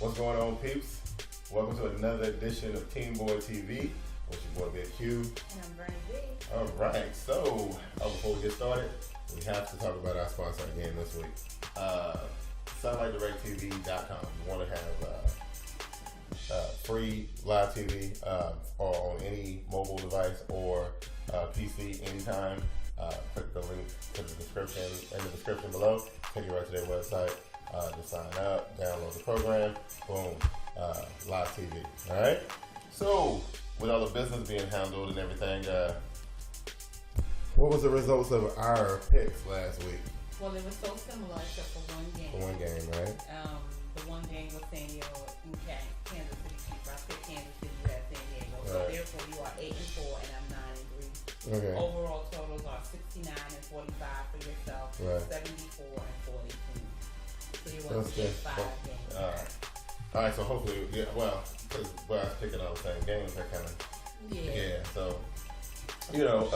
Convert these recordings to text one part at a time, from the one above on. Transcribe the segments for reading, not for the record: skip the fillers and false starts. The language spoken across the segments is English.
What's going on, peeps? Welcome to another edition of TeamBoydTV. With your boy Big Q. And I'm Bernie B. All right, so before we get started, we have to talk about our sponsor again this week. SatelliteDirectTV.com. You want to have free live TV or on any mobile device or PC anytime. Click the link to the description in the description below. Take you right to their website. Just sign up, download the program, boom, live TV. All right. So with all the business being handled and everything, what was the results of our picks last week? Well, it was so similar except for one game. For one game, right? The one game was San Diego and Kansas City Chiefs. I picked Kansas City, you had San Diego. So therefore you are 8-4 and I'm 9-3. Okay. Overall totals are 69 and 45 for yourself, Right. 74 and 42. So you want That's to get good. 5 games. All right, so hopefully, yeah, well, because I was picking all the same games, that kind of, yeah, so, you know,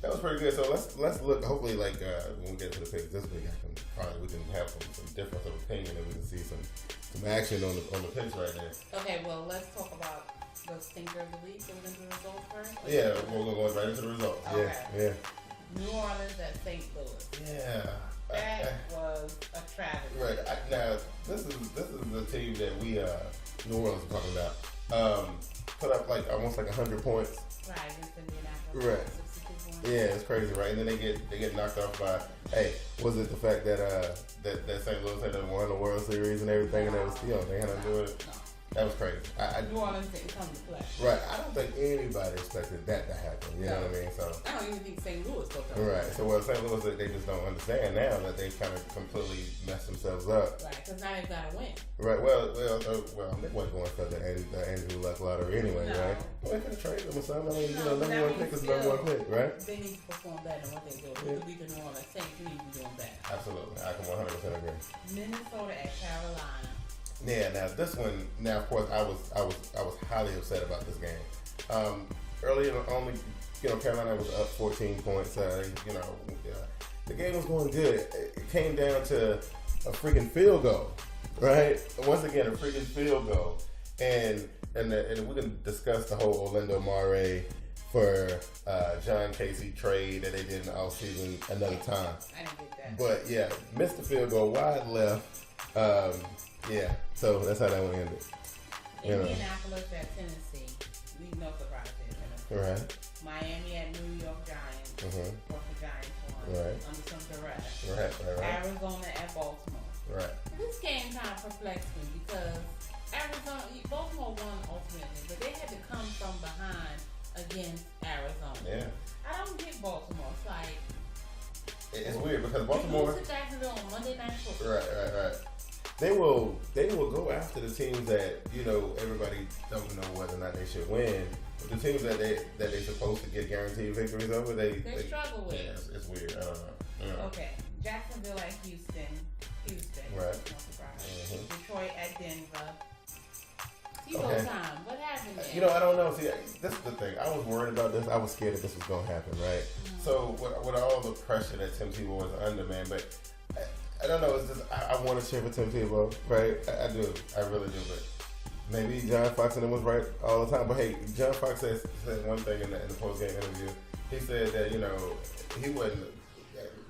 that was pretty good. So let's look, hopefully, like, when we get to the picks this week, we can have some difference of opinion and we can see some action on the picks right there. Okay, well, let's talk about the stinker of the week. So we're going to do the results first? Yeah, we're going right into the results. Okay. Yeah. New Orleans at St. Louis. Yeah. That was a tragedy. Right. Now, this is the team that we, New Orleans, are talking about. Put up like almost like 100 points. Right, against Indianapolis. Right. 62 points. Yeah, it's crazy, right? And then they get knocked off by, hey, was it the fact that that St. Louis had won the World Series and everything, and they was they had to do it? No. That was crazy. New Orleans didn't come to play. Right. I don't think anybody expected that to happen. You know what I mean? So. I don't even think St. Louis will come. Right. So St. Louis, they just don't understand now that they kind of completely messed themselves up. Right. Because now they've got to win. Right. Well, they wasn't going for the Andrew Luck lottery anyway, No. right? Well, they could have traded them or something. I mean, number that one means pick is still, number one pick, right? They need to perform better than what they do. If you beat the New Orleans Saints, you need to be doing better. Absolutely. I can 100% agree. Minnesota at Carolina. Yeah, now this one. Now, of course, I was highly upset about this game. Earlier on, Carolina was up 14 points. The game was going good. It came down to a freaking field goal, right? Once again, a freaking field goal, and we can discuss the whole Orlando Mare for John Casey trade that they did in the offseason another time. I didn't get that. But yeah, missed the field goal, wide left. Yeah, so that's how that one ended. Indianapolis at Tennessee. No surprise there. Right. Miami at New York Giants. Mm-hmm. Of course, the Giants won. Right. Under some duress. Right. Arizona at Baltimore. Right. This game kind of perplexed me because Baltimore won ultimately, but they had to come from behind against Arizona. Yeah. I don't get Baltimore. It's like it's weird because Baltimore. You lose to Jacksonville on Monday Night Football. Right. They will go after the teams that everybody don't know whether or not they should win. But the teams that they're supposed to get guaranteed victories over, they struggle with. Yeah, it's weird. I don't know. Okay, Jacksonville at Houston. Right. No surprise. Mm-hmm. Detroit at Denver. T-ball time. What happened there? I don't know. See, this is the thing. I was worried about this. I was scared that this was going to happen, right? Mm-hmm. So with all the pressure that Tim Tebow was under, man, but I don't know. It's just I want to cheer for Tim Tebow, right? I do. I really do. But maybe John Fox and them was right all the time. But hey, John Fox said one thing in the post-game interview. He said that he wasn't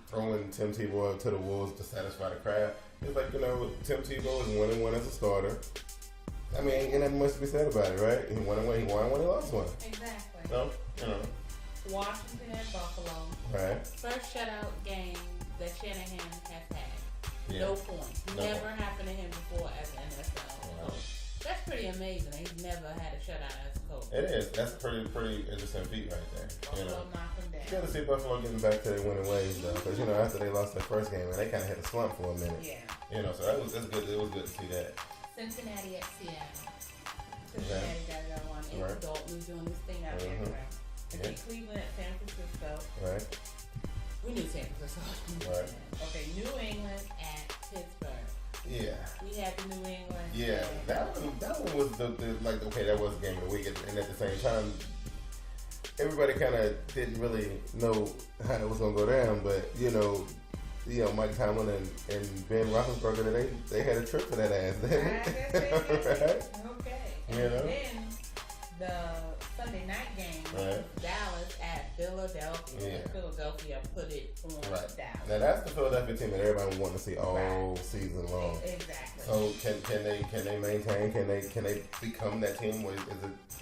throwing Tim Tebow to the wolves to satisfy the crowd. He's like, Tim Tebow is 1-1 as a starter. I mean, ain't nothing much to be said about it, right? He won one, he lost one. Exactly. So, Washington at Buffalo. Right. First shutout game that Shanahan has had. Yeah. No points. Never happened to him before as an NFL coach. That's pretty amazing. He's never had a shutout as a coach. It is. That's a pretty interesting feat right there. Buffalo knocked him down. It's good to see Buffalo getting back to their winning ways, though, because after they lost their first game, they kind of had a slump for a minute. Yeah. So that's good. It was good to see that. Cincinnati at Seattle. Cincinnati got it on one. Andy Dalton doing this thing out there. Okay, Cleveland at San Francisco. Right. We knew San Francisco. Right. Okay, New England at Pittsburgh. Yeah. We had the New England. Yeah, that one was that was the game of the week, and at the same time, everybody kind of didn't really know how it was gonna go down, but Mike Tomlin and Ben Roethlisberger, they had a trip for that ass. I guess they did. Right? Okay. You And know? then the Sunday night game, Dallas at Philadelphia. Yeah. Philadelphia put it on Dallas. Now that's the Philadelphia team that everybody wanting to see all season long. Exactly. So can they maintain? Can they become that team? Where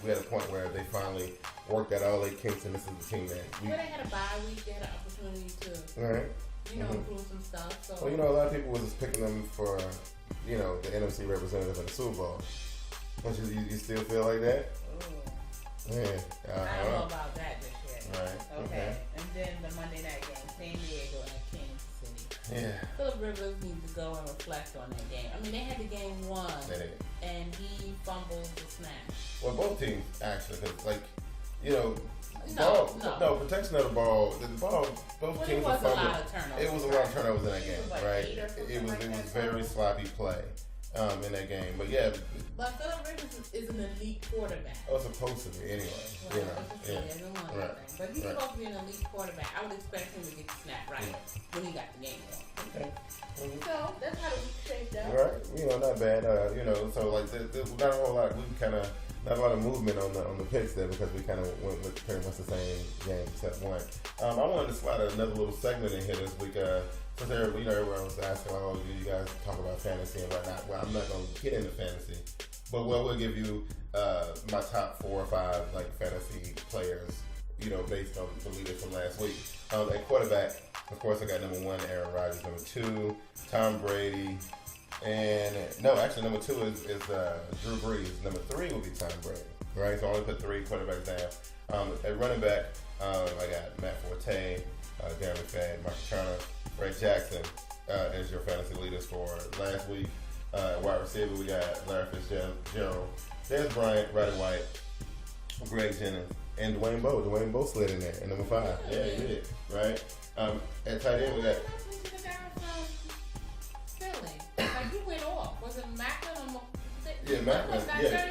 we at a point where they finally worked out all their kinks and this is the team that we. Well, they had a bye week. They had an opportunity to. All right. Improve some stuff. So. Well, a lot of people was just picking them for, the NFC representative in the Super Bowl. Don't you still feel like that? Ooh. Yeah. I don't know about that just yet. Right. Okay. And then the Monday night game, San Diego and Kansas City. Yeah. Philip Rivers needs to go and reflect on that game. I mean, they had the game won, and he fumbled the snap. Well, both teams actually, because protection of the ball. Both teams were fumbling. It was a lot of turnovers in that game, right? It was very sloppy play in that game. But yeah. But Philip Rivers is an elite quarterback. Oh, supposed to be anyway. Right. But he's supposed to be an elite quarterback. I would expect him to get the snap right when he got the game won. Okay. So that's how the week shaped up. Right. Not bad. So like there's not a whole lot. Not a lot of movement on the picks there because we kind of went with pretty much the same game except one. I wanted to slide another little segment in here this week. Since everyone was asking, you guys talk about fantasy and whatnot. Well, I'm not going to get into fantasy, but we'll give you my top 4 or 5 fantasy players, based on the leaders from last week. At quarterback, of course, I got number 1 Aaron Rodgers, number 2 Tom Brady. And no, actually, number 2 is Drew Brees. Number 3 will be Tom Brady. Right, so I only put 3 quarterbacks down. At running back, I got Matt Forte, Darren McFadden, Mark Turner, Ray Jackson as your fantasy leaders for last week. Wide receiver, we got Larry Fitzgerald, Dez Bryant, Roddy White, Greg Jennings, and Dwayne Bowe. Dwayne Bowe slid in there at number 5. Yeah, he did. Right. At tight end, we got. He went off. Was it Macklin or Yeah, Macklin. Yeah.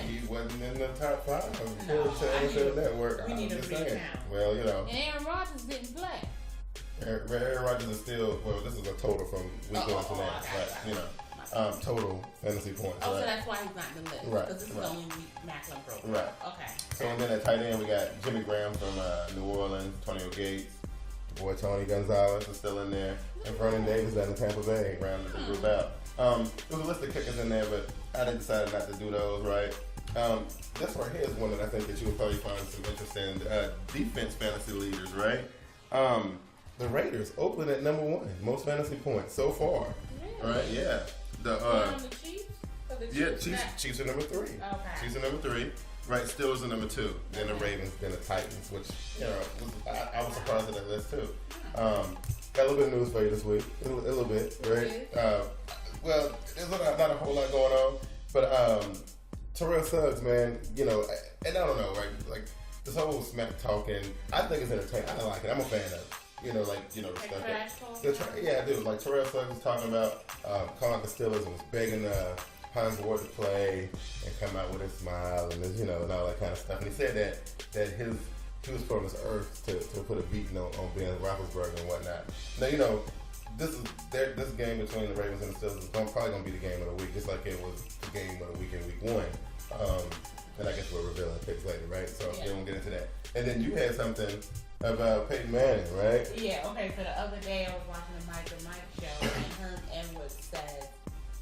He wasn't in the top 5. No, network. We need a recount. Well, And Aaron Rodgers didn't play. Aaron Rodgers is still. Well, this is a total from week 1 to next, but total fantasy points. Oh, right? So that's why he's not in the list. Right. Because this is only Macklin broke. Right. Okay. So and then at tight end, we got Jimmy Graham from New Orleans, Antonio Gates. Boy, Tony Gonzalez is still in there. And Vernon Davis down in Tampa Bay, rounding the group out. There was a list of kickers in there, but I decided not to do those, right? This right here is one that I think that you would probably find some interest in. Defense fantasy leaders, right? The Raiders, Oakland at number 1, most fantasy points so far. Really? Right? Yeah. The Chiefs? Chiefs are number 3. Okay. Chiefs are number 3. Right, Steelers are number 2. Then the Ravens, then the Titans, which I was surprised at that list too. Got a little bit of news for you this week, a little bit, right? Well, there's not a whole lot going on, but Terrell Suggs, man, and I don't know, right? Like this whole smack talking, I think it's entertaining. I like it. I'm a fan of it. The stuff. Yeah, I do. Like Terrell Suggs was talking about calling the Steelers and was begging Hines Ward to play and come out with a smile and and all that kind of stuff. And he said that he was put on this earth to put a beating on Ben Roethlisberger and whatnot. Now this game between the Ravens and the Steelers is probably going to be the game of the week, just like it was the game of the week in week 1. And I guess we'll reveal our picks later, right? So we won't get into that. And then you had something about Peyton Manning, right? Yeah. Okay. So the other day I was watching the Mike and Mike show, and Herm Edwards said,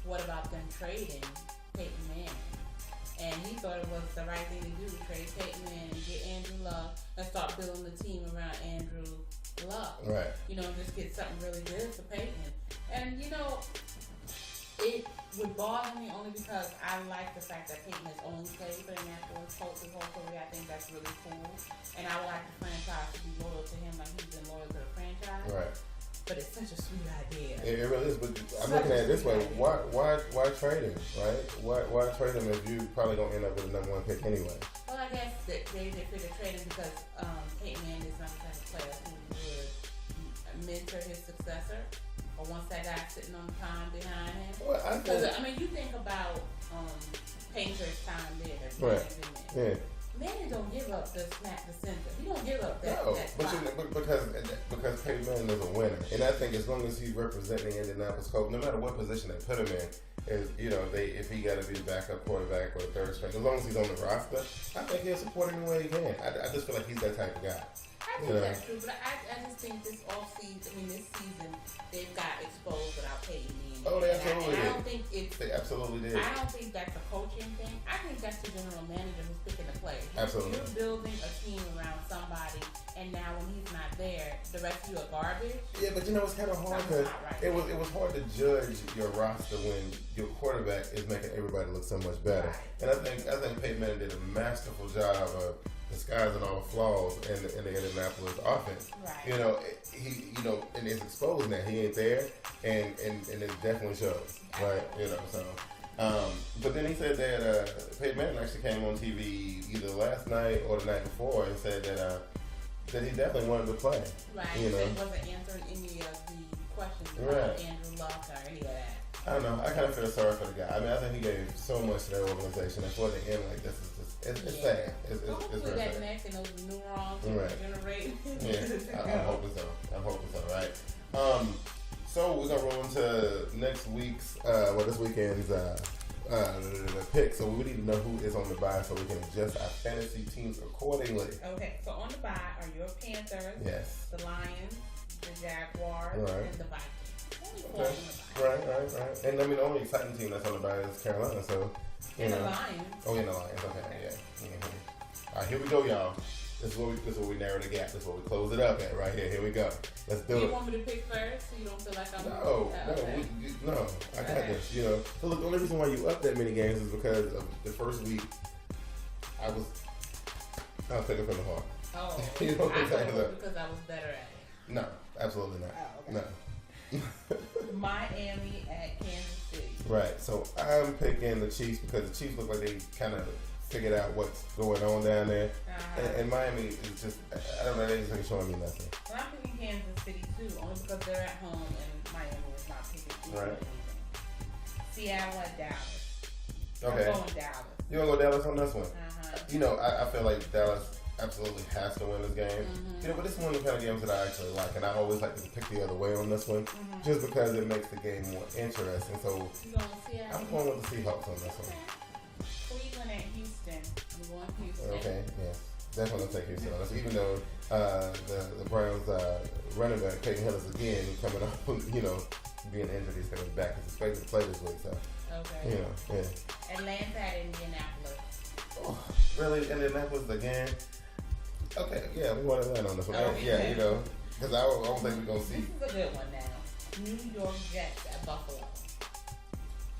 "What about them trading Peyton Manning?" And he thought it was the right thing to do, trade Peyton Manning, get Andrew Luck, and start building the team around Andrew Luck. Right. Just get something really good for Peyton. And it would bother me only because I like the fact that Peyton has only played for the Indianapolis Colts his whole career. I think that's really cool. And I would like the franchise to be loyal to him like he's been loyal to the franchise. Right. But it's such a sweet idea. It really is. But I'm looking at it this way: why trade him, right? Why trade him if you probably gonna end up with the number 1 pick anyway? Well, I guess they figured trade him because Peyton Manning is not the type of player who would mentor his successor, or once that guy's sitting on time behind him. Well, you think about Painter's time there. Right. Manning don't give up the snap to center. He don't give up that. No, that because because Peyton Manning is a winner. And I think as long as he's representing Indianapolis Colts, no matter what position they put him in, is, you know, if he got to be the backup quarterback or the third string, as long as he's on the roster, I think he'll support him any way he can. I just feel like he's that type of guy. I think that's true, but I just think this season, they've got exposed without Peyton Manning. Oh, they absolutely did. I don't think They absolutely did. I don't think that's a coaching thing. I think that's the general manager who's picking the players. Absolutely. You're building a team around somebody, and now when he's not there, the rest of you are garbage. Yeah, but you know, it's kind of hard because it was hard to judge your roster when your quarterback is making everybody look so much better. Right. And I think Peyton Manning did a masterful job of disguising all the flaws in the Indianapolis offense. Right. You know, and it's exposed now. He ain't there, and it definitely shows. Right. You know, so. But then he said that Peyton Manning actually came on TV either last night or the night before and said that he definitely wanted to play. Right. You know, he wasn't answering any of the questions about Andrew Luck or any of that. I don't know. I kind of feel sorry for the guy. I mean, I think he gave so much to that organization, and for the end like this is just it's sad. It's very that sad. neck and those neurons generate. Yeah, I'm hoping so. Right. So we're gonna roll into next week's, this weekend's the pick. So we need to know who is on the bye so we can adjust our fantasy teams accordingly. Okay, so on the bye are your Panthers, yes, the Lions, the Jaguars, and the Vikings. Okay. Right. And I mean, the only exciting team that's on the bye is Carolina. So the Lions. Oh, yeah, the Lions. Okay, yeah. All right, here we go, y'all. This is where we narrow the gap. This is where we close it up at right here. Here we go. Let's do it. You want me to pick first so you don't feel like I'm... No. I got this. You know. So look, the only reason why you up that many games is because of the first week. I'll take it from the heart. Oh. You know what I'm saying? Because I was better at it. No, absolutely not. Oh, okay. No. Miami at Kansas City. Right. So I'm picking the Chiefs because the Chiefs look like they kind of figured out what's going on down there. And Miami is just, I don't know, they just ain't showing me nothing. Well, I'm picking Kansas City too, only because they're at home and Miami is not picking right. Seattle at Dallas. Okay. I'm going Dallas. You want to go Dallas on this one? You know, I feel like Dallas absolutely has to win this game. You know, but this is one of the kind of games that I actually like, and I always like to pick the other way on this one, just because it makes the game more interesting. So I'm going with the Seahawks on this one. Cleveland at Houston. I'm going Houston. Okay, yeah. Definitely take Houston on this. Even though the Browns running back, Peyton Hill is again coming up, you know, being injured, he's coming back. He's expected to play this week, so. Okay. You know, yeah. Atlanta at Indianapolis. Oh, really? Indianapolis again? Okay, yeah, we want Atlanta on this one. Okay. Yeah, you know, because I don't think we're going to see. This is a good one now. New York Jets at Buffalo.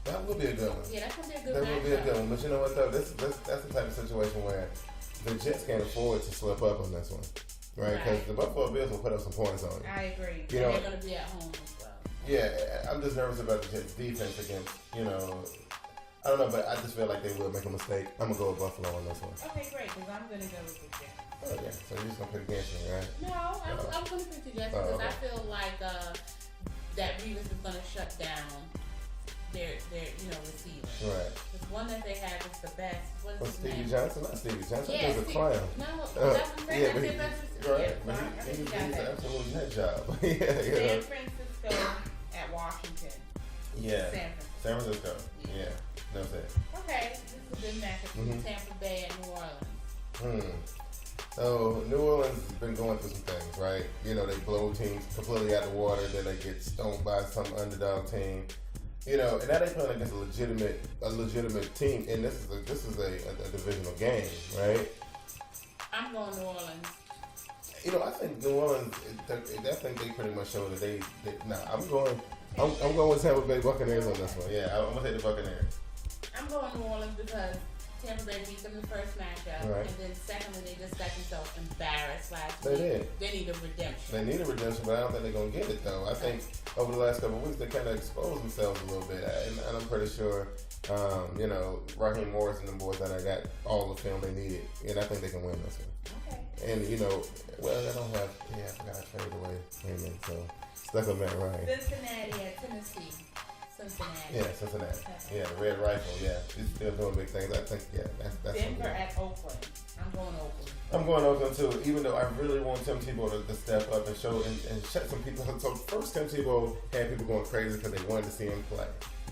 That would be a good one. Yeah, that's going to be a good That matchup. would be a good one. But you know what, though? That's the type of situation where the Jets can't afford to slip up on this one. Right? Because the Buffalo Bills will put up some points on you. I agree. You know, they're going to be at home as well. Yeah, I'm just nervous about the Jets' defense against, you know, I don't know, but I just feel like they will make a mistake. I'm going to go with Buffalo on this one. Okay, great, because I'm going to go with the Jets. Oh, yeah. So you're just going to pick against me, right? No, I'm going to pick the Jets because I feel like that Revis is going to shut down their receiver. Right. The one that they have is the best. What is his Stevie name? Johnson? Not Stevie Johnson. Yeah, He's a clown. No, that's what I'm saying. That's their best receiver. Right. But he's an absolute nut job. San Francisco at Washington. Yeah. San Francisco. Yeah. That's it. Okay, this is a good matchup. Tampa Bay at New Orleans. So New Orleans has been going through some things, right? You know, they blow teams completely out of the water, then they get stoned by some underdog team. You know, and now they're playing against a legitimate team, and this is a divisional game, right? I'm going New Orleans. You know, I think New Orleans. I think they pretty much showed that I'm going with Tampa Bay Buccaneers on this one. Yeah, I'm gonna take the Buccaneers. I'm going New Orleans because Tampa Bay beat them the first matchup, and then secondly, they just got themselves embarrassed last week. They did. They need a redemption. They need a redemption, but I don't think they're going to get it, though. I think over the last couple of weeks, they kind of exposed themselves a little bit, and I'm pretty sure, you know, Raheem Morris and the boys that I got all the film they needed, and I think they can win this one. Okay. And, you know, I forgot I traded away Raymond, so stuck with Matt Ryan. Cincinnati at Tennessee. Yeah, Cincinnati. Yeah, the Red Rifle. Yeah, he's still doing big things. I think. Yeah, that's Denver at Oakland. I'm going Oakland. I'm going Oakland too, even though I really want Tim Tebow to step up and show and shut some people. So first, Tim Tebow had people going crazy because they wanted to see him play.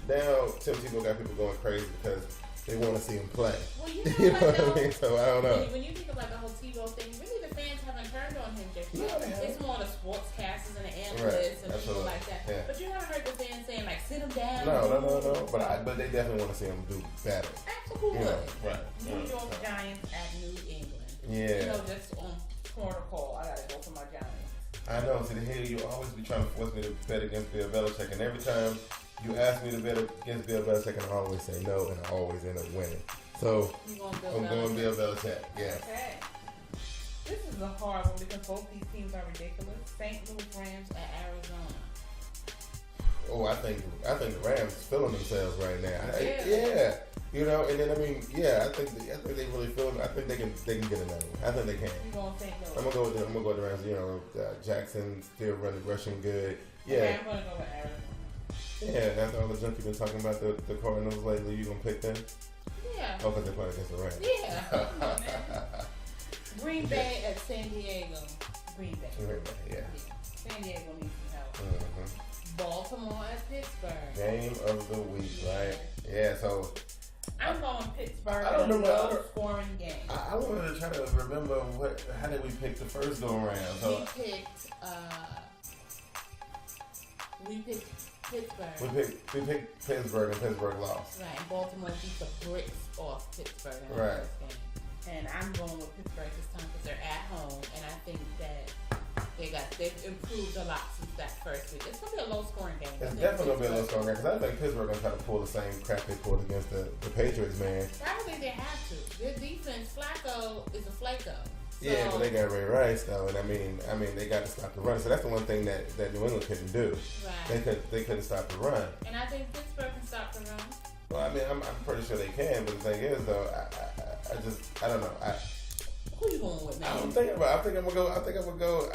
Now, Tim Tebow got people going crazy because they want to see him play. Well, you know what I mean? So I don't know. When you think about the whole Tebow thing, really the fans haven't turned on him just yet. Yeah, it's more the sportscasters and the analysts and people like that. Yeah. But you haven't heard the fans saying like, sit him down. No. But they definitely want to see him do better. Absolutely. You know, right. New York Giants at New England. Yeah. You know, just on protocol, I gotta go for my Giants. I know. See, here you always be trying to force me to bet against Bill Belichick, and every time you ask me to bet against Bill Belichick, and I always say no, and I always end up winning. So I'm going Bill Belichick. Yeah. Okay. This is a hard one because both these teams are ridiculous. St. Louis Rams at Arizona. Oh, I think the Rams feeling themselves right now. Yeah. You know, and then I think they really feel. I think they can get another one. I think they can. You going St. Louis? I'm gonna go with the Rams. You know, Jackson still rushing good. Yeah. Okay, I'm gonna go with Arizona. Yeah, that's all the junk you've been talking about the Cardinals lately. You gonna pick them? Yeah. Oh, because they play against the Rams. Yeah. Green Bay at San Diego. Green Bay. Yeah. San Diego needs some help. Mm-hmm. Baltimore at Pittsburgh. Game of the week, right? Yeah. So I'm going Pittsburgh. I don't remember. Low scoring game. I wanted to try to remember how did we pick the first go around? So we picked Pittsburgh. We picked Pittsburgh and Pittsburgh lost. Right, and Baltimore beat the bricks off Pittsburgh in the first game. And I'm going with Pittsburgh this time because they're at home, and I think that they've improved a lot since that first week. It's gonna be a low scoring game. It's definitely gonna be a low scoring game because I think Pittsburgh gonna try to pull the same crap they pulled against the Patriots, man. I don't think they have to. Their defense, Flacco is a Flacco. So, yeah, but they got Ray Rice though, and I mean they got to stop the run. So that's the one thing that New England couldn't do. Right. They couldn't stop the run. And I think Pittsburgh can stop the run. Well, I mean, I'm pretty sure they can, but the thing is though, I don't know. Who you going with, man? I think I'm gonna go.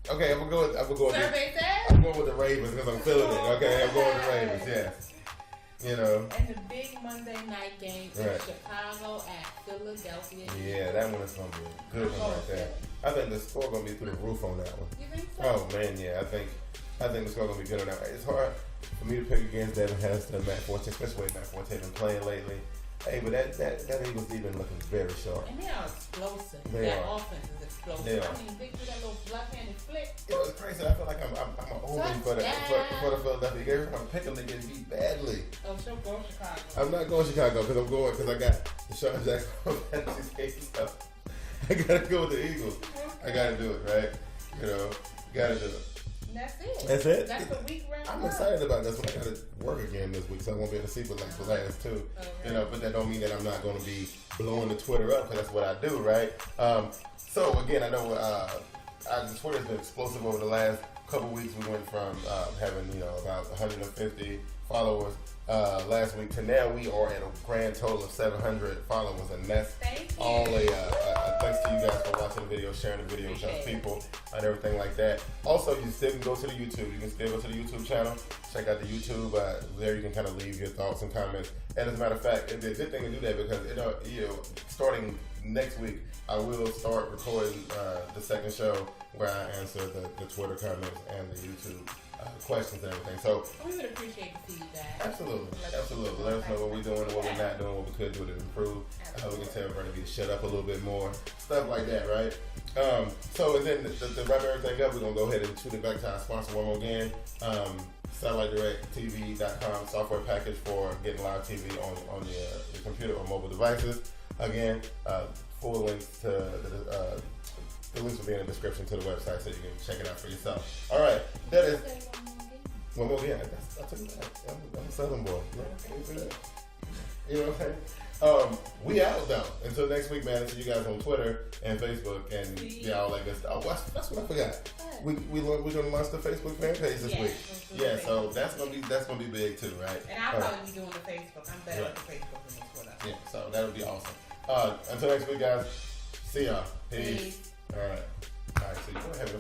Okay, I'm gonna go. Survey says? I'm going with the Ravens because I'm feeling it. Okay, I'm going with the Ravens. Yes. You know. And the big Monday night game is Chicago at Philadelphia. Yeah, that one is gonna be a good one right there. I think the score gonna be through the roof on that one. You think so? Oh man, yeah. I think the score gonna be good on that one. It's hard for me to pick against Devin Hester and Matt Forte, especially the way Matt Forte been playing lately. Hey, but that Eagles even looking very sharp. And they are explosive. They are. Offense is explosive. They are. I mean, they do that little left-handed flick. You know, it's crazy. I feel like I'm an oldie for the Philadelphia Eagles. I'm picking them to get beat badly. Oh, she'll go Chicago. I'm not going Chicago because I got Deshaun Jackson on fantasy team, so I gotta go with the Eagles. I gotta do it, right? You know, gotta do it. That's it. That's it. That's the week round. I'm excited about this one. I gotta work again this week, so I won't be able to see but like the last two. Okay. You know, but that don't mean that I'm not gonna be blowing the Twitter up because that's what I do, right? So again, I know the Twitter's been explosive over the last couple weeks. We went from having about 150 followers last week to now we are at a grand total of 700 followers, and that's all thanks to you guys for watching the video, sharing the video with other people, and everything like that. Also, you still can go to the YouTube. You can still go to the YouTube channel, check out the YouTube. There you can kind of leave your thoughts and comments. And as a matter of fact, it'd be a good thing to do that because starting next week, I will start recording the second show where I answer the Twitter comments and the YouTube questions and everything. So we would appreciate the feedback. Absolutely. Let us know what we're doing and what we're not doing, what we could do to improve. How we can tell everybody to shut up a little bit more, stuff like that, right? So and then to wrap everything up, we're gonna go ahead and shoot it back to our sponsor one more again. SatelliteDirectTV.com software package for getting live TV on your computer or mobile devices. Again, full links to the links will be in the description to the website so you can check it out for yourself. All right, that is one more game. I took that. I'm a Southern boy. You know what I'm saying? We out though. Until next week, man. See you guys on Twitter and Facebook and all that good stuff. Oh, that's what I forgot. We're gonna launch the Facebook fan page this week. Yeah, so that's gonna be big too, right? And I'll probably be doing the Facebook. I'm better at the Facebook than the Twitter. Yeah, so that'll be awesome. Until next week, guys. See y'all. Peace. All right. So you go ahead.